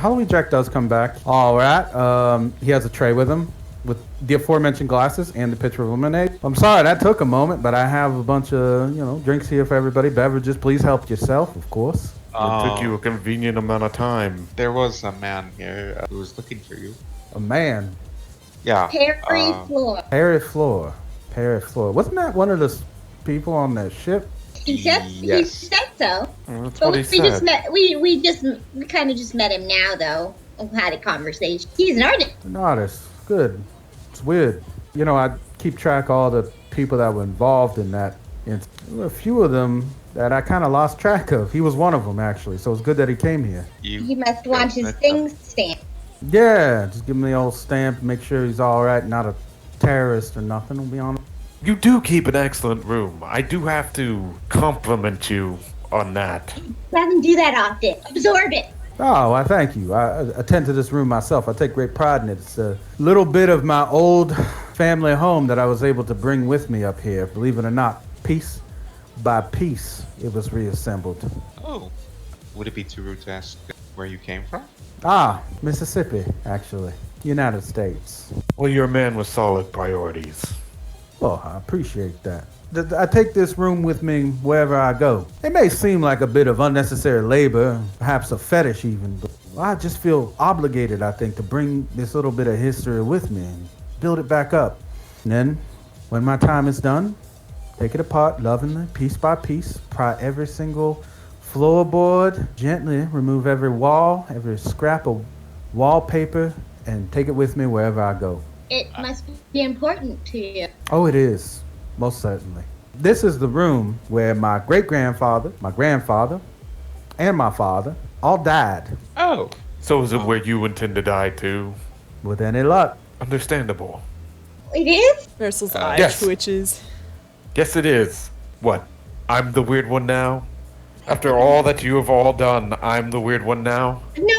Halloween Jack does come back. All right. He has a tray with him with the aforementioned glasses and the pitcher of lemonade. I'm sorry that took a moment, but I have a bunch of drinks here for everybody. Beverages. Please help yourself, of course. It took you a convenient amount of time. There was a man here who was looking for you. A man. Yeah. Perry Floor. Perry Floor. Perry Floor. Wasn't that one of the people on that ship? He said so. That's But what he we said. just met. We kind of just met him now, though. And had a conversation. He's an artist. An artist. Good. It's weird. I keep track of all the people that were involved in that. And there were a few of them that I kind of lost track of. He was one of them, actually. So it's good that he came here. He must want his things stamped. Yeah, just give him the old stamp, make sure he's all right, not a terrorist or nothing. We'll be honest. You do keep an excellent room. I do have to compliment you on that. Let him do that often. Absorb it. Oh, I thank you. I attend to this room myself. I take great pride in it. It's a little bit of my old family home that I was able to bring with me up here. Believe it or not, piece by piece, it was reassembled. Oh. Would it be too rude to ask where you came from? Mississippi, actually. United States. Well, you're a man with solid priorities. Well, I appreciate that. I take this room with me wherever I go. It may seem like a bit of unnecessary labor, perhaps a fetish even, but I just feel obligated, I think, to bring this little bit of history with me and build it back up. And then, when my time is done, take it apart lovingly, piece by piece, pry every single floorboard, gently remove every wall, every scrap of wallpaper, and take it with me wherever I go. It must be important to you. Oh, it is. Most certainly. This is the room where my great-grandfather, my grandfather, and my father all died. Oh. So is it where you intend to die too? With any luck. Understandable. It is? Ursul's eye yes. twitches. Yes, it is. What? I'm the weird one now? After all that you have all done, I'm the weird one now? No,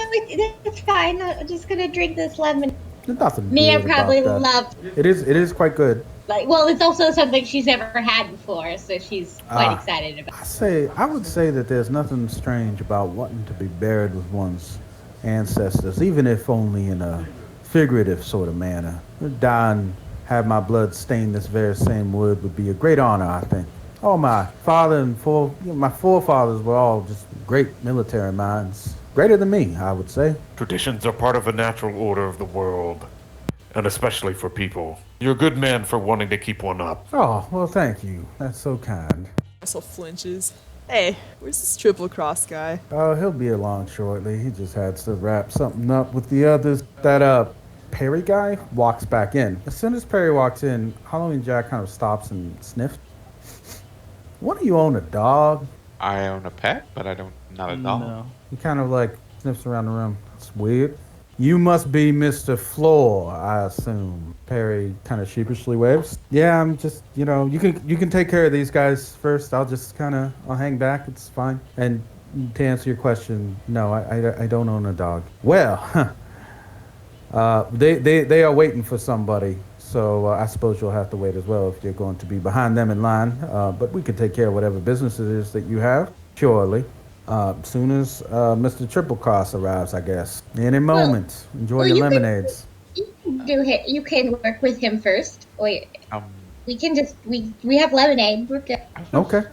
it's fine. I'm just gonna drink this lemon. There's nothing Mia weird probably about that. loved. It is quite good. Well, it's also something she's never had before, so she's quite excited about it. I would say that there's nothing strange about wanting to be buried with one's ancestors, even if only in a figurative sort of manner. To die and have my blood stain this very same wood would be a great honor, I think. Oh, my father and my forefathers were all just great military minds. Greater than me, I would say. Traditions are part of the natural order of the world, and especially for people. You're a good man for wanting to keep one up. Oh, well, thank you. That's so kind. Ursul flinches. Hey, where's this triple cross guy? Oh, he'll be along shortly. He just had to wrap something up with the others. That, Perry guy walks back in. As soon as Perry walks in, Halloween Jack kind of stops and sniffs. What do you own, a dog? I own a pet, but I don't, not a dog. No. He kind of like sniffs around the room. It's weird. You must be Mr. Floor, I assume. Perry kind of sheepishly waves. Yeah, I'm just, you can take care of these guys first. I'll hang back. It's fine. And to answer your question, no, I don't own a dog. Well, they are waiting for somebody. So I suppose you'll have to wait as well if you're going to be behind them in line. But we can take care of whatever business it is that you have, surely. Soon as Mr. Triple Cross arrives, I guess. Any moment. Enjoy your lemonades. You can work with him first. We can just we have lemonade. We're good. Okay.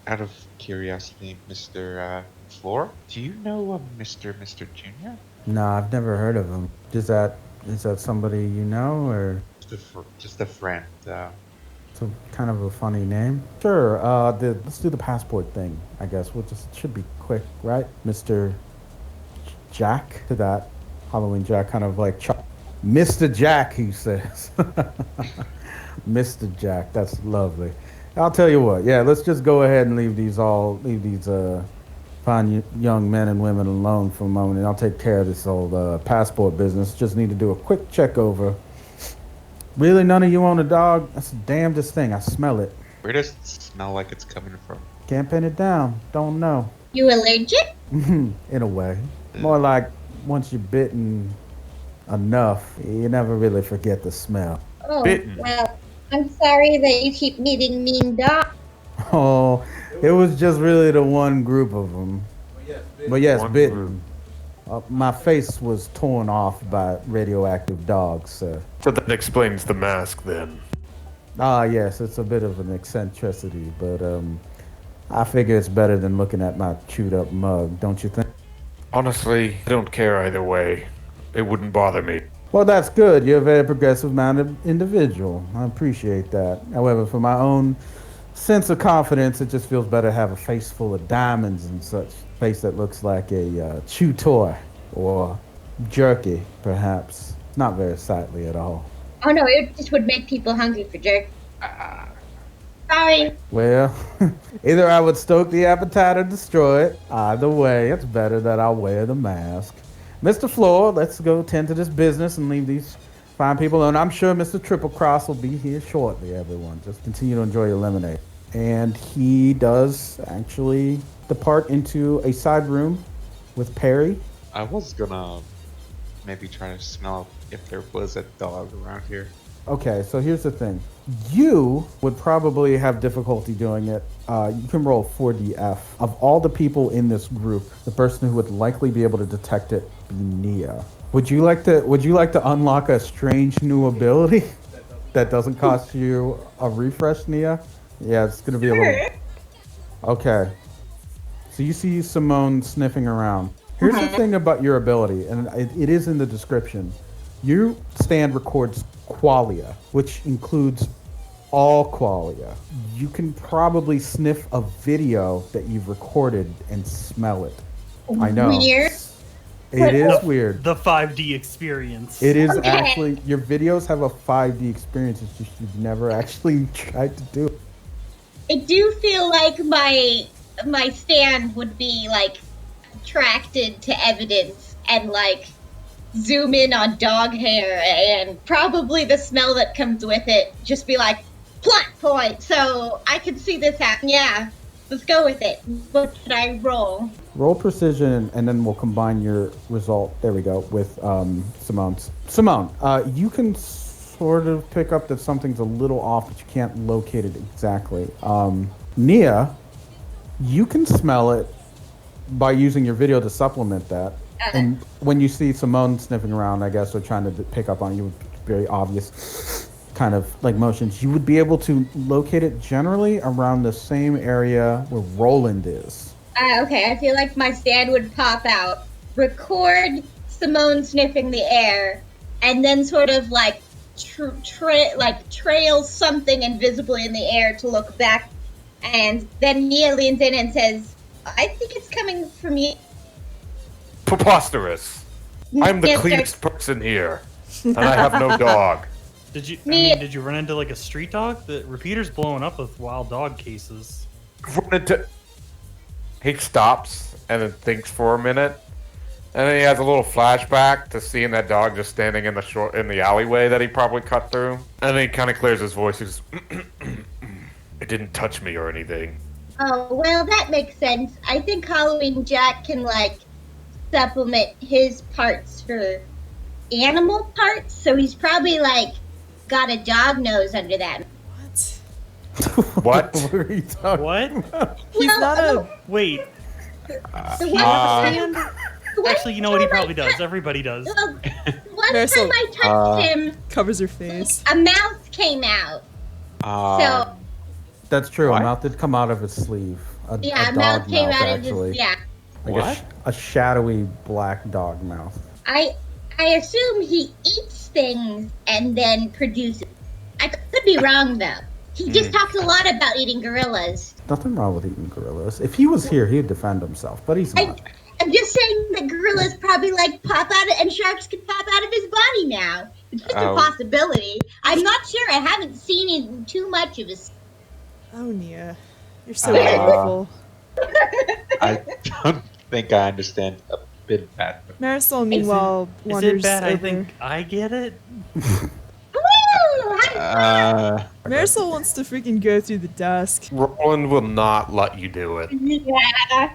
Out of curiosity, Mr. Floor, do you know Mr. Junior? No, I've never heard of him. Is that somebody you know, or Just a friend. it's kind of a funny name? Sure. Let's do the passport thing. I guess should be quick, right, Mr. Jack? To that, Halloween Jack kind of like Mr. Jack, he says. Mr. Jack, that's lovely. I'll tell you what. Yeah, let's just go ahead and leave these fine young men and women alone for a moment, and I'll take care of this old passport business. Just need to do a quick check over. Really, none of you own a dog? That's the damnedest thing. I smell it. Where does it smell like it's coming from? Can't pin it down. Don't know. You allergic? In a way. More like once you're bitten enough, you never really forget the smell. Oh, Bitten. well, I'm sorry that you keep meeting mean dogs. Oh, it was just really the one group of them. But yes, One bitten. group. My face was torn off by radioactive dogs, sir. So that explains the mask then. Ah, yes, it's a bit of an eccentricity, but I figure it's better than looking at my chewed up mug, don't you think? Honestly, I don't care either way. It wouldn't bother me. Well, that's good. You're a very progressive-minded individual. I appreciate that. However, for my own sense of confidence, it just feels better to have a face full of diamonds and such. Face that looks like a chew toy or jerky, perhaps. Not very sightly at all. Oh no, it just would make people hungry for jerk. Sorry. Well, either I would stoke the appetite or destroy it. Either way, it's better that I wear the mask. Mr. Floor, let's go tend to this business and leave these fine people alone. I'm sure Mr. Triple Cross will be here shortly, everyone. Just continue to enjoy your lemonade. And he does actually depart into a side room with Perry. I was gonna maybe try to smell if there was a dog around here. Okay, so here's the thing. You would probably have difficulty doing it. You can roll 4DF. Of all the people in this group, the person who would likely be able to detect it be Nia. Would you like to unlock a strange new ability that doesn't cost you a refresh, Nia? Yeah, it's gonna be a little. Okay. So you see Simone sniffing around. Here's the thing about your ability, and it is in the description. Your stand records qualia, which includes all qualia. You can probably sniff a video that you've recorded and smell it. I know. Weird. It is weird. The 5D experience. It is Okay. actually, your videos have a 5D experience. It's just you've never actually tried to do it. I do feel like my stand would be like attracted to evidence and like zoom in on dog hair and probably the smell that comes with it. Just be like plot point. So I can see this happen. Yeah, let's go with it. What should I roll? Roll precision, and then we'll combine your result. There we go with Simone's. Simone, you can sort of pick up that something's a little off, but you can't locate it exactly. Nia, you can smell it by using your video to supplement that. And when you see Simone sniffing around, I guess, or trying to pick up on you, very obvious kind of like motions, you would be able to locate it generally around the same area where Roland is. Okay, I feel like my stand would pop out, record Simone sniffing the air, and then sort of like trail something invisibly in the air to look back. And then Nia leans in and says, I think it's coming from you. Preposterous. I'm the Yes, sir. cleanest person here, and I have no dog. Did you? Me- Did you run into like a street dog? The repeater's blowing up with wild dog cases. Run into- He stops and then thinks for a minute, and then he has a little flashback to seeing that dog just standing in the alleyway that he probably cut through, and then he kind of clears his voice. He goes, "It didn't touch me or anything." Oh, well, that makes sense. I think Halloween Jack can, like, supplement his parts for animal parts, so he's probably, like, got a dog nose under that. What? What? What are you talking What? He's Well, not a. Wait. The one Stand? time- the one Actually, you know what? He time I probably does. tou- Everybody does. Well, one Marisol, time I touched him, Covers her face. a mouth came out. So, That's true. What? A mouth did come out of his sleeve. A yeah, a dog mouth came out actually. of his, yeah. Like What? a shadowy black dog mouth. I assume he eats things and then produces. I could be wrong, though. He just talks a lot about eating gorillas. Nothing wrong with eating gorillas. If he was here, he'd defend himself, but he's not. I'm just saying that gorillas probably like pop out, and sharks can pop out of his body now. It's just a Oh. possibility. I'm not sure. I haven't seen it too much of his. Oh, Nia. You're so Uh, powerful. I don't think I understand a bit of that. Marisol, meanwhile, Is wanders it bad? over. I think I get it. Woo! Marisol wants to freaking go through the desk. Roland will not let you do it. Yeah.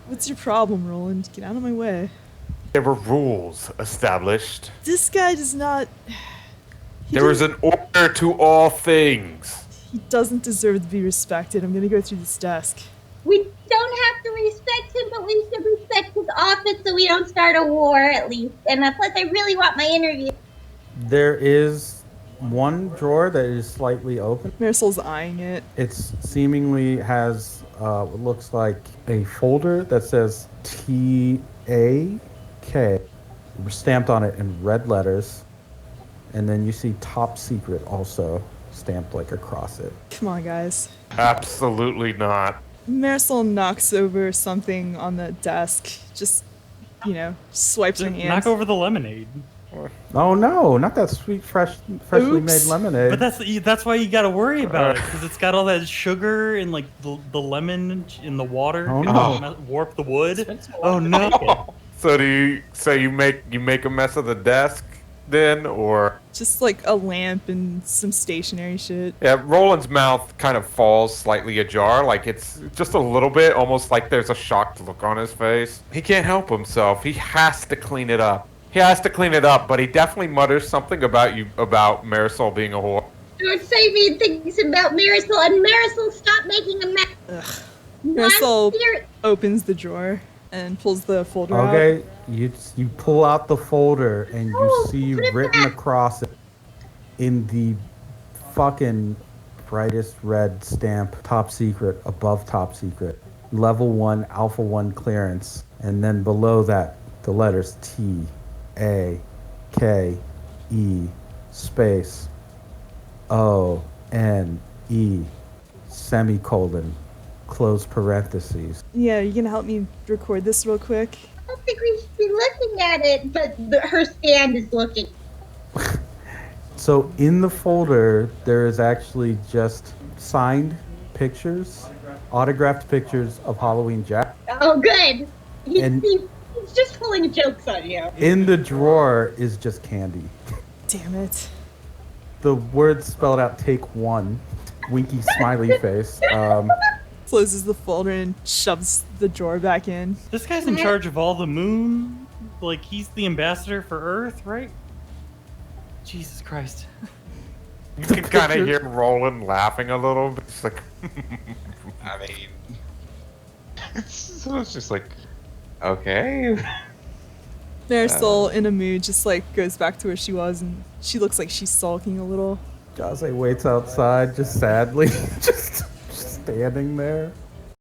What's your problem, Roland? Get out of my way. There were rules established. This guy does not. There is an order to all things. He doesn't deserve to be respected. I'm gonna go through this desk. We don't have to respect him, but we should respect his office so we don't start a war, at least. And plus, I really want my interview. There is one drawer that is slightly open. Marisol's eyeing it. It's seemingly has what looks like a folder that says TAK stamped on it in red letters, and then you see top secret also stamped like across it. Come on, guys. Absolutely not. Marisol knocks over something on the desk. Just, swipes her Just hand. knock over the lemonade. Oh no, not that sweet, freshly Oops. made lemonade. But that's why you got to worry about it, because it's got all that sugar and like the lemon in the water. Oh, It'll no. Warp the wood. Oh no! So you make a mess of the desk then, or Just like a lamp and some stationary shit. yeah? Roland's mouth kind of falls slightly ajar, like it's just a little bit, almost like there's a shocked look on his face. He can't help himself. He has to clean it up. But he definitely mutters something about Marisol being a whore. Don't say mean things about Marisol, and Marisol, stop making a mess. Ugh. No, Marisol I'm serious. opens the drawer and pulls the folder out. Okay, you pull out the folder and you Oh, see put it written back. across it in the fucking brightest red stamp, top secret, above top secret, level 1, alpha 1 clearance, and then below that the letters TAKE space ONE semicolon close parentheses. Yeah, you gonna help me record this real quick? I don't think we should be looking at it, but her stand is looking. So in the folder, there is actually just signed pictures, autographed pictures of Halloween Jack. Oh, good. And- He's just pulling jokes on you. In the drawer is just candy. Damn it. The words spelled out take one, winky smiley face. Closes the folder and shoves the drawer back in. This guy's in charge of all the moon. Like he's the ambassador for Earth, right? Jesus Christ. You can kind of hear Roland laughing a little bit. It's like, I mean, so it's just like, okay. Marisol, in a mood, just like goes back to where she was, and she looks like she's sulking a little. Jose waits outside, just sadly, just standing there.